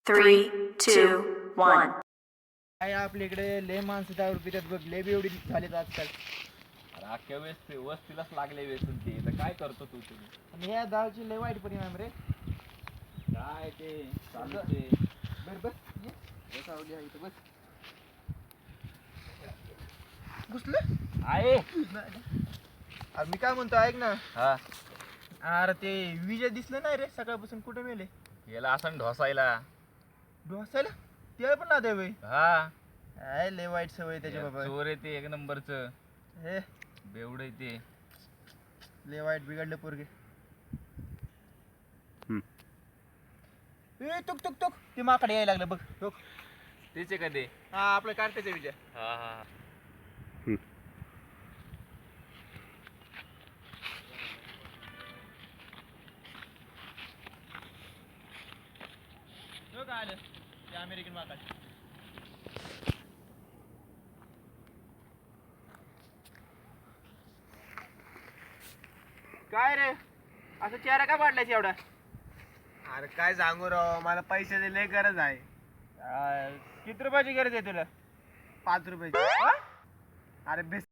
3, 2, 1. काय आपल्याकडे लय माणसं दारू पितात बघ, लय एवढी झालेत आजकाल. अरे अख्ख्या वस्तीलाच लागले व्यसन ते तर काय करतो तू तुम्ही आणि ह्या दारूची लय वाईट परिणाम रे. काय ते चालू ते बर बस सावली आहे इथं, बस. घुसलं आहे. अरे मी काय म्हणतो ऐक ना. हा अरे ते विजय दिसलं नाही रे सकाळपासून, कुठे मेले? गेला असं ढोसायला. डोसायला ते पण ना दे बाई. हा काय लय वाईट सवय त्याच्या बाबा. चोर आहे ते एक नंबरच हे बेवड आहे ते. लय वाईट बिघडलं पोरगे. ए तुक तुक तुक ते माकडे यायला लागलं बघ. तुक तेच आहे कधी. हा आपलं कार्तिकचा विजय. हा हा तो काय आलं ते अमेरिकन माकड. काय रे असं चेहरा का पाडलायस एवढा? अरे काय सांगू राव, मला पैशाची लय गरज आहे. किती रुपयाची गरज आहे तुला? 5 रुपयाची. अरे बेस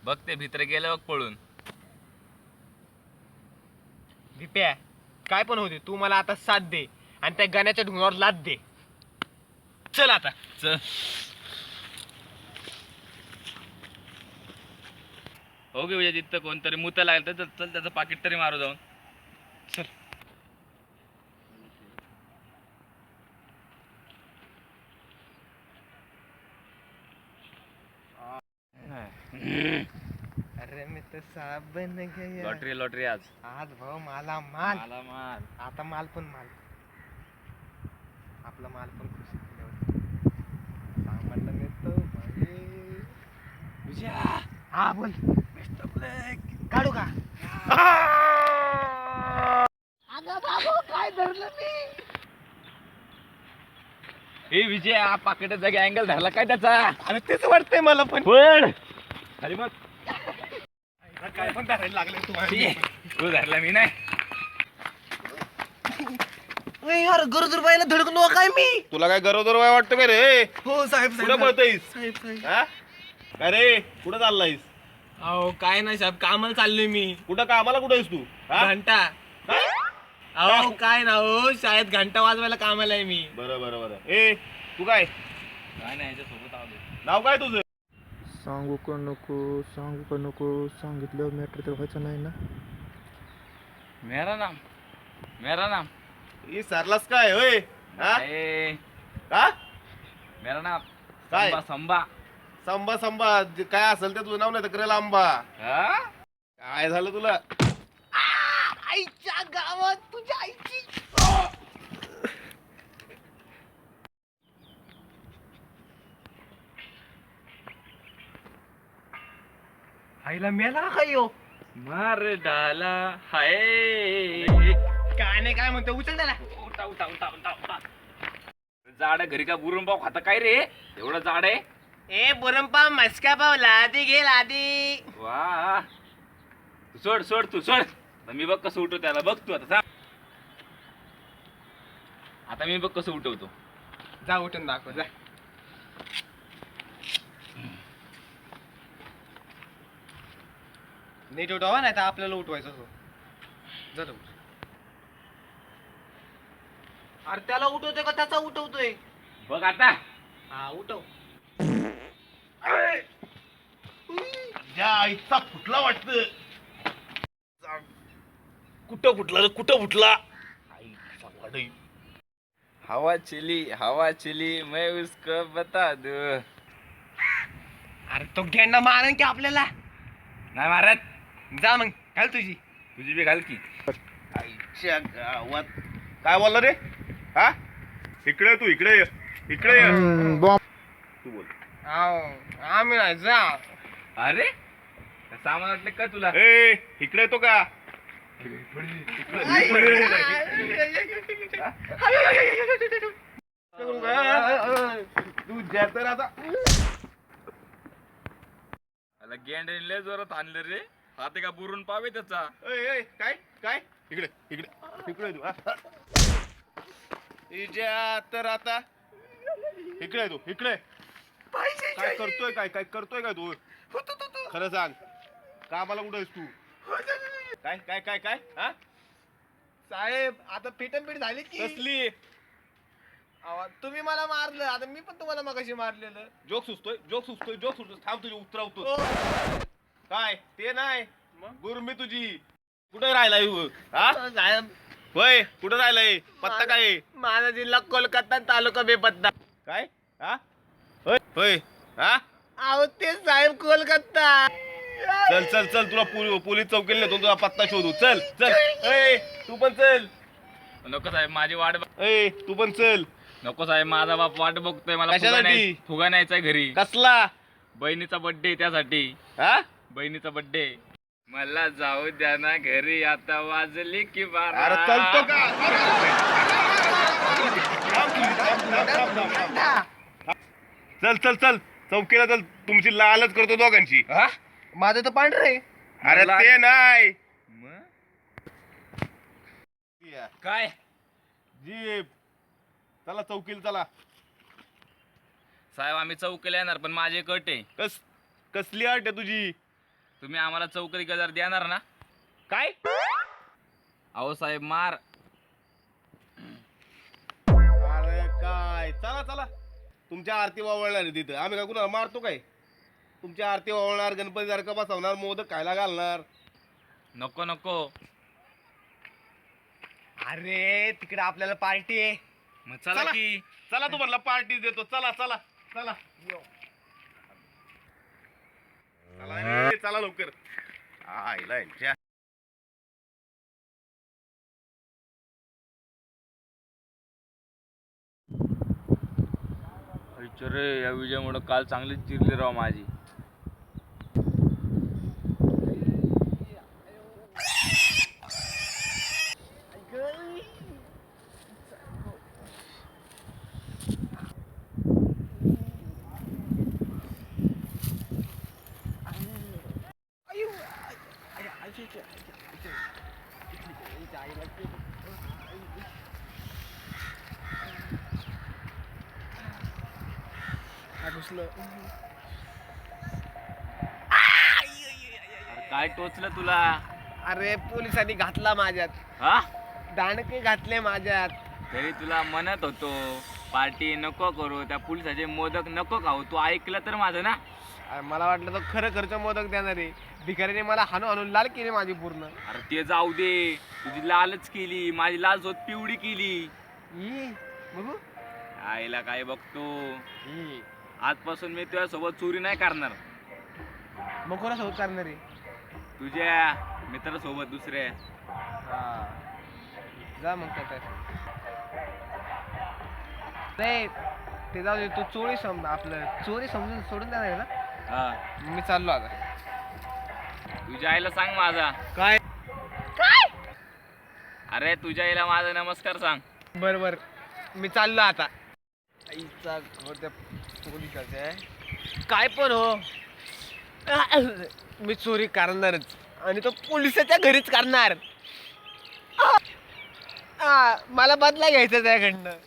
बघ ते भितर गेलं बघ पळून. दिप्या, काय पण होते तू मला आता साथ दे आणि त्या गाण्याच्या ढुंगावर लाद दे. चल आता. चल हो गे म्हणजे तिथं कोणतरी मुत लागलं तर चल त्याचं पाकिट तरी मारू जाऊन. चल. अरे मी तर साहेब बन गया. लॉटरी लॉटरी आज आज भाऊ मला माल. मला माल. आता माल पण माल. आपला माल पण खुशी सामान नेतो म्हणजे विजया हा बोल. काढू का? अगं बाबू काय धरलं मी? ए विजय हा पाकिटाचा जागी अँगल धरला काय त्याचा? अरे तेच वाटतंय मला पण. पण अरे मग काय पण धरायला लागले तुम्हाला. तू धरला मी नाही. यार गरोदर बाईला धडकलो काय मी? तुला काय गरोदर वय वाटतं का रे? हो साहेब कुठं पळतोयस? साहेब साहेब. हा? काय रे कुठं चाललायस? अहो काय नाही साहेब, कामाला चाललोय मी. कुठं कामाला कुठं आहेस तू? हा? घंटा. काय? अहो काय ना हो, शाळेत घंटा वाजवायला कामाला आहे मी. बरं बरं बरं. ए तू काय काय नाही याच्यासोबत आलो. नाव काय तुझं? सांगू का नको, सांगू का नको, सांगितलं मॅटर तर व्हायचं नाही ना. मेरा नाम ही सरलास काय होय? हा? ए, का? मेरा नाम काय? संबा. संबा संबा जे काय असेल ते तुझं नाव नाही तर करेल आंबा. हा? काय झालं तुला? आईच्या गावात तुझ्या आईची. आईला मेला काय हो? मार डाला हाय. काय नाही काय म्हणतो, उचल त्याला. उठा. जाड घरी का बुरून पाव खाता काय रे? एवढं जाड आहे. ए बुरंपा मस्का पाव लादी घे लादी. वा तू सोड तू सोड. आता मी बघ कसं उठवतो त्याला. बघ तू आता सांग. आता मी बघ कसं उठवतो. जा उठून दाखव जा. नीट उठवा नाही तर आपल्याला उठवायचं हो. जा तू. अरे त्याला उठवतोय का त्याचा उठवतोय? बघ आता. हा उठव. त्या आईचा फुटला वाटतं. कुठं फुटला? हवा चिली मैं उसको बता दू. अरे तो गेंडा मारेन की आपल्याला. नाही मारत. जा मग घाल तुझी. तुझी बी घाल की. आईच्या गावात काय बोलला रे? हा इकडे ये तू, इकडे ये. तू बोल. आम्ही नाही जा. अरे सामान वाटलं का तुला? ए इकडे येतो का? तू तर आता गेंड्याने लय जोरात आणलं रे. हात का बुरून पावे त्याचा. काय काय इकडे इकडे इकडे तू. इजा तर आता इकडे तू इकडे काय करतोय काय करतोय काय तू खरं सांग कामाला कुठे तू काय काय काय काय हा साहेब आता फिटनपीट झाली की कसली अहो, तुम्ही मला मारलं आता मी पण तुम्हाला मगाशी मारलेलं. जोक सुचतोय थांब तुझी उतरवतो ओ, काय ते नाही मग? गुरमी तुझी कुठे राहिलाय हा साहेब होय कुठे राहिलाय पत्ता काय आहे? माझा जिल्हा कोलकाता तालुका बेपत्ता. काय हा होय होय हा अहो ते साहेब कोलकाता. चल चल चल तुला पोलीस चौकीला नेतो तुझा पत्ता शोधू चल चल ए तू पण चल नको साहेब माझी वाट ए तू पण चल नको साहेब माझा बाप वाट बघतोय मला कशासाठी? फुगा न्यायचाय घरी कसला बहिणीचा बर्थडे त्यासाठी हा बहिणीचा बर्थडे मला जाऊ द्या ना घरी आता वाजली की बारा. अरे चलतो का चल चल चल चौकीला चल तुमची लालच करतो दोघांची हा? माझं तर पांढरे. अरे ते नाही मग? काय जीप चला चौकीला चला साहेब आम्ही चौकीला येणार पण माझे कट आहे. कसली अट आहे तुझी तुम्ही आम्हाला चौकरी गजार देणार ना. काय अहो साहेब मार. अरे काय चला चला तुमच्या आरती वावळणार आहे तिथं आम्ही काय कुणाला मारतो काय तुमच्या आरती वावळणार गणपती सारखं बसवणार मोदक खायला घालणार नको नको. अरे तिकडे आपल्याला पार्टी आहे. मग चला चला. की. चला तुम्हाला पार्टी देतो चला चला चला चला रे, चला लवकर आईला यांच्या रे या विजयामुळे काल चांगली चिरली राव माझी. अरे काय टोचलं तुला. अरे पोलिसांनी घातला माझ्यात. हा दांडके घातले माझ्यात. तरी तुला म्हणत होतो पार्टी नको करू त्या पोलिसाचे मोदक नको खाऊ तू ऐकलं तर माझं ना. अरे मला वाटलं तो खरं मोदक देणार आहे. भिकारीने मला हाणून लाल केली माझी पूर्ण. अरे ते जाऊ दे तुझी लालच केली माझी लाल झोत पिवळी केली. बघू आईला काय बघतो. ई. आजपासून मी तुझ्यासोबत चोरी नाही करणार. मग कोणासोबत करणार आहे? तुझ्या मित्रासोबत दुसऱ्या. जा मग काय नाही ते जाऊ दे तू चोरी समजून सोडून देणार ना. हा मी चाललो आता. तुझ्या आईला सांग माझा. काय अरे तुझ्या आईला माझा नमस्कार सांग. बर मी चाललो आता. आईचा त्या पोलिसाच्या काय पण हो मी चोरी करणारच आणि तो पोलिसाच्या घरीच करणार. मला बदला घ्यायचा त्याकडनं.